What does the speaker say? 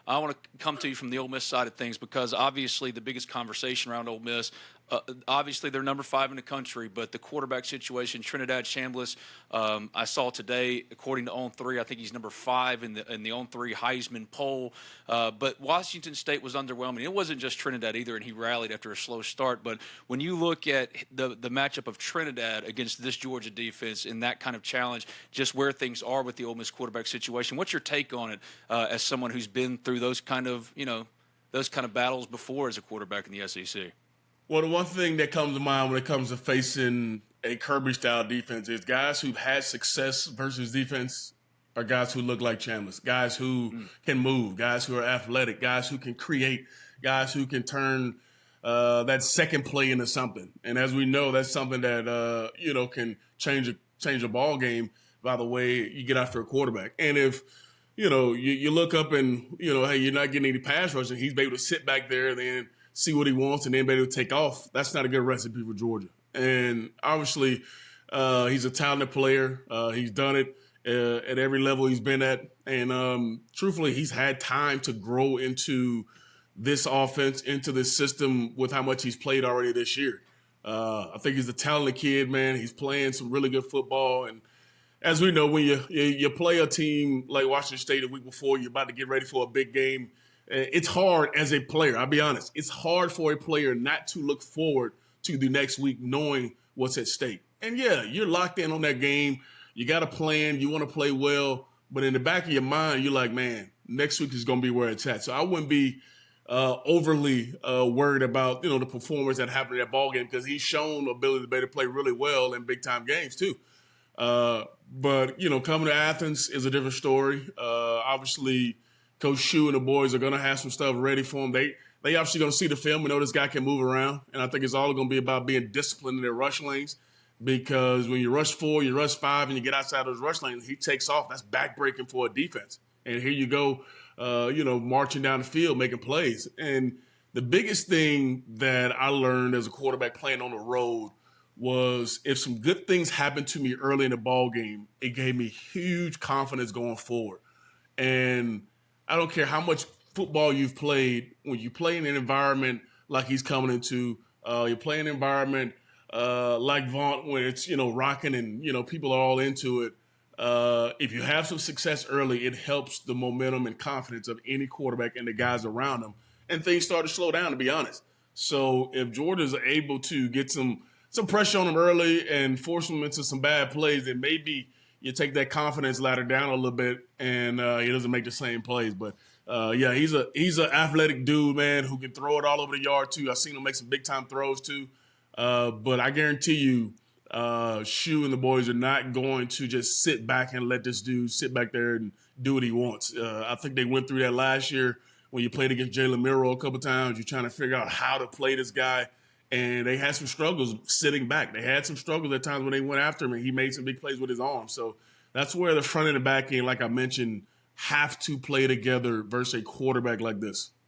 I want to come to you from the Ole Miss side of things because obviously the biggest conversation around Ole Miss, obviously they're number 5 in the country, but the quarterback situation, Trinidad Chambliss, I saw today, according to On3, I think he's number 5 in the On3 Heisman poll. But Washington State was underwhelming. It wasn't just Trinidad either, and he rallied after a slow start. But when you look at the matchup of Trinidad against this Georgia defense in that kind of challenge, just where things are with the Ole Miss quarterback situation, what's your take on it as someone who's been through those kind of battles before as a quarterback in the SEC? Well, the one thing that comes to mind when it comes to facing a Kirby-style defense is guys who've had success versus defense are guys who look like Chambliss, guys who can move, guys who are athletic, guys who can create, guys who can turn that second play into something. And as we know, that's something that can change a ball game by the way you get after a quarterback. And if you look up and hey, you're not getting any pass rush, and he's able to sit back there and then see what he wants and then be able to take off, that's not a good recipe for Georgia. And obviously, he's a talented player. He's done it at every level he's been at. And truthfully, he's had time to grow into this offense, into this system with how much he's played already this year. I think he's a talented kid, man. He's playing some really good football. And as we know, when you play a team like Washington State a week before, you're about to get ready for a big game. It's hard as a player. I'll be honest. It's hard for a player not to look forward to the next week knowing what's at stake. And, yeah, you're locked in on that game. You got a plan. You want to play well. But in the back of your mind, you're like, man, next week is going to be where it's at. So I wouldn't be overly worried about, the performance that happened in that ball game because he's shown ability to be able to play really well in big-time games too. But, coming to Athens is a different story. Obviously, Coach Shu and the boys are going to have some stuff ready for him. They obviously going to see the film and know this guy can move around. And I think it's all going to be about being disciplined in their rush lanes because when you rush 4, you rush 5, and you get outside those rush lanes, he takes off. That's backbreaking for a defense. And here you go, marching down the field, making plays. And the biggest thing that I learned as a quarterback playing on the road was if some good things happened to me early in the ball game, it gave me huge confidence going forward. And I don't care how much football you've played, when you play in an environment like he's coming into, you play in an environment like Vaughn where it's, rocking and, people are all into it. If you have some success early, it helps the momentum and confidence of any quarterback and the guys around them. And things start to slow down, to be honest. So if Georgia's able to get some pressure on him early and force him into some bad plays, then maybe you take that confidence ladder down a little bit and he doesn't make the same plays. But, he's an athletic dude, man, who can throw it all over the yard too. I've seen him make some big-time throws too. But I guarantee you, Shu and the boys are not going to just sit back and let this dude sit back there and do what he wants. I think they went through that last year when you played against Jalen Miro a couple times. You're trying to figure out how to play this guy. And they had some struggles sitting back. They had some struggles at times when they went after him, and he made some big plays with his arm. So that's where the front and the back end, like I mentioned, have to play together versus a quarterback like this.